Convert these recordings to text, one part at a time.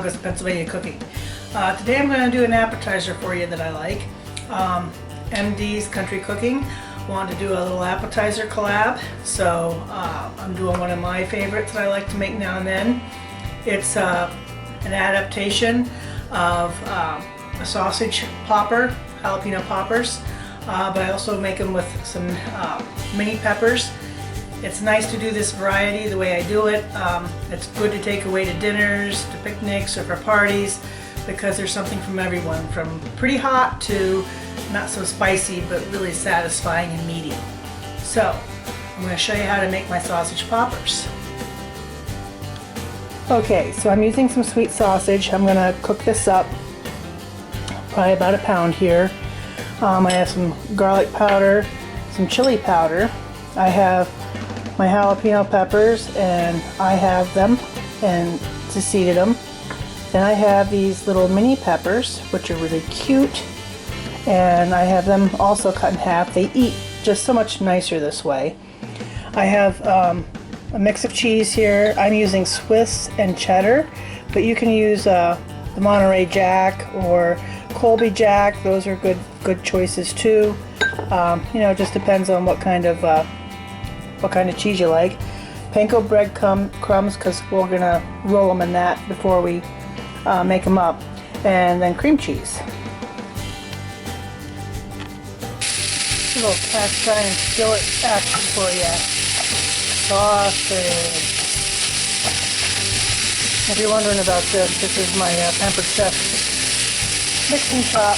August, Pennsylvania Cooking. Today I'm going to do an appetizer for you that I like. MD's Country Cooking wanted to do a little appetizer collab, so I'm doing one of my favorites that I like to make now and then. It's an adaptation of a sausage popper, jalapeno poppers, but I also make them with some mini peppers. It's nice to do this variety the way I do it. It's good to take away to dinners, to picnics, or for parties, because there's something from everyone, from pretty hot to not so spicy, but really satisfying and meaty. So, I'm going to show you how to make my sausage poppers. Okay, so I'm using some sweet sausage. I'm going to cook this up, probably about a pound here. I have some garlic powder, some chili powder. I have my jalapeno peppers, and I have them and seeded them. Then I have these little mini peppers, which are really cute, and I have them also cut in half. They eat just so much nicer this way. I have a mix of cheese here. I'm using Swiss and cheddar, but you can use the Monterey Jack or Colby Jack. Those are good choices too. You know, it just depends on what kind of cheese you like. Panko bread crumbs, because we're gonna roll them in that before we make them up, and then cream cheese. A little cast iron skillet action for you. Sausage. If you're wondering about this is my Pampered Chef mixing chop.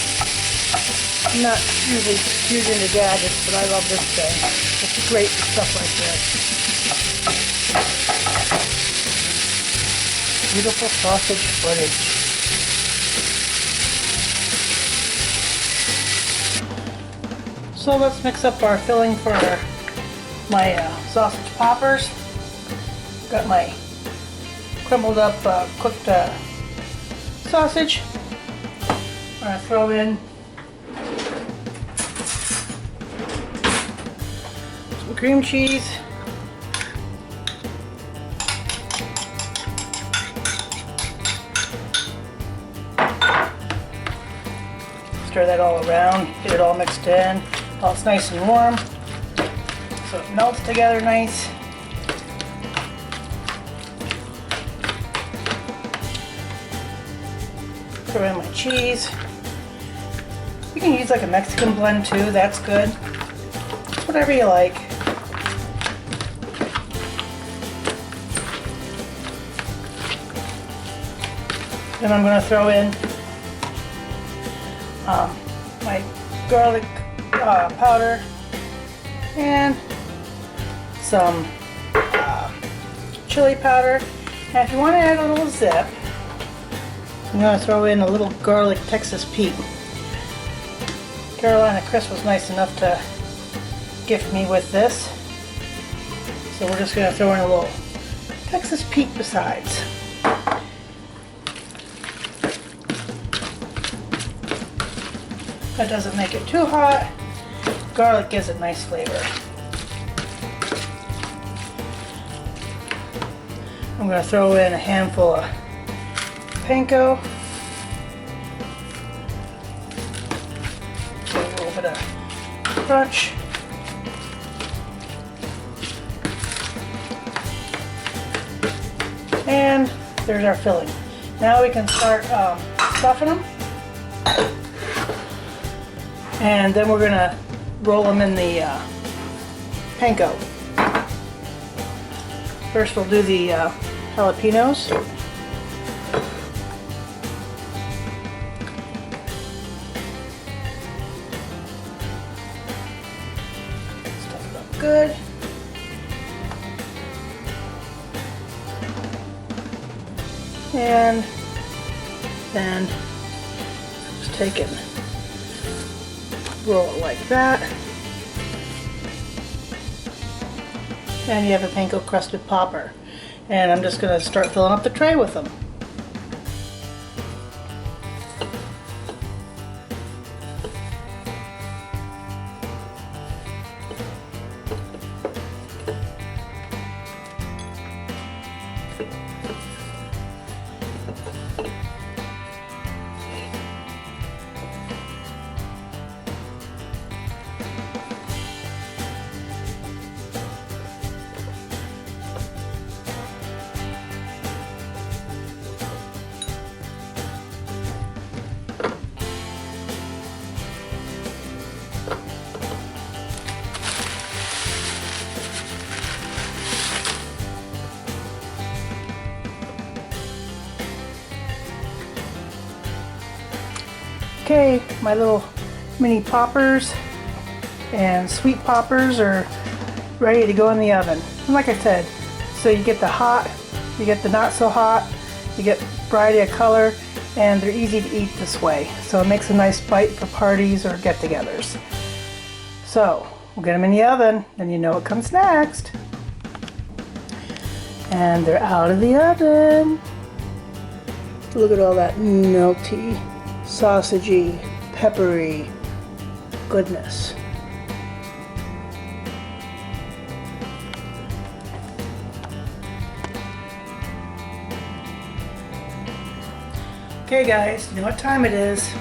I'm not usually huge into gadgets, but I love this thing. It's great for stuff like this. Beautiful sausage footage. So let's mix up our filling for my sausage poppers. Got my crumbled up cooked sausage. I'm going to throw in some cream cheese. Stir that all around, get it all mixed in. While it's nice and warm, so it melts together nice. Throw in my cheese. You can use like a Mexican blend too, that's good. Whatever you like. Then I'm going to throw in my garlic powder and some chili powder. And if you want to add a little zip, I'm going to throw in a little garlic Texas Pete. Carolina Chris was nice enough to gift me with this, so we're just going to throw in a little Texas Pete besides. That doesn't make it too hot. Garlic gives it nice flavor. I'm going to throw in a handful of panko. Get a little bit of crunch. And there's our filling. Now we can start stuffing them. And then we're going to roll them in the panko. First we'll do the jalapenos. Stuff it up good. And then just take it, roll it like that. And you have a panko crusted popper. And I'm just going to start filling up the tray with them. Okay, my little mini poppers and sweet poppers are ready to go in the oven. And like I said, so you get the hot, you get the not so hot, you get variety of color, and they're easy to eat this way. So it makes a nice bite for parties or get-togethers. So we'll get them in the oven, then you know what comes next. And they're out of the oven. Look at all that melty, sausagey, peppery goodness. Okay guys, you know what time it is.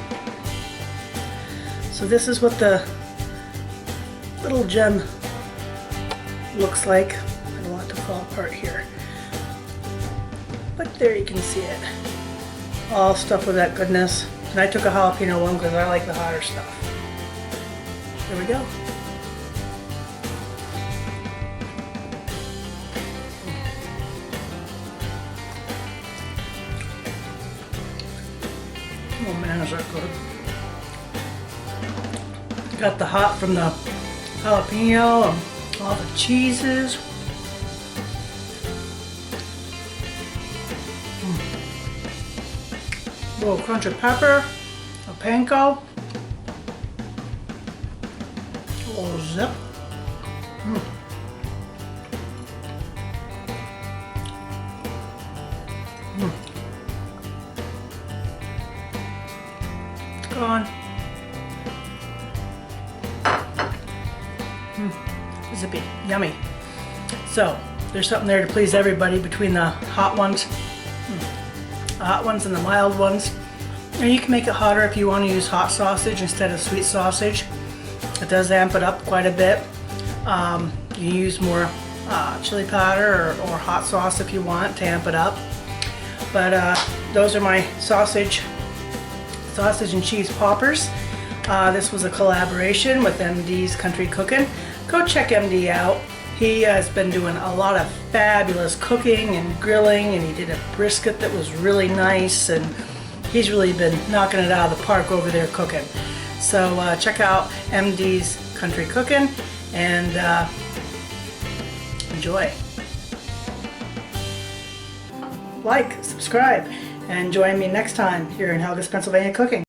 So this is what the little gem looks like. I don't want it to fall apart here. But there you can see it. All stuffed with that goodness. And I took a jalapeno one because I like the hotter stuff. There we go. Oh man, is that good. Got the hot from the jalapeno and all the cheeses. A little crunch of pepper, a panko, a little zip. It's gone. Zippy, yummy. So there's something there to please everybody between the hot ones. The hot ones and the mild ones. And you can make it hotter if you want to use hot sausage instead of sweet sausage. It does amp it up quite a bit. You use more chili powder or hot sauce if you want to amp it up. But those are my sausage and cheese poppers. This was a collaboration with MD's Country Cooking. Go check MD out. He has been doing a lot of fabulous cooking and grilling, and he did a brisket that was really nice, and he's really been knocking it out of the park over there cooking. So check out MD's Country Cooking and enjoy. Like, subscribe, and join me next time here in Helga's Pennsylvania Cooking.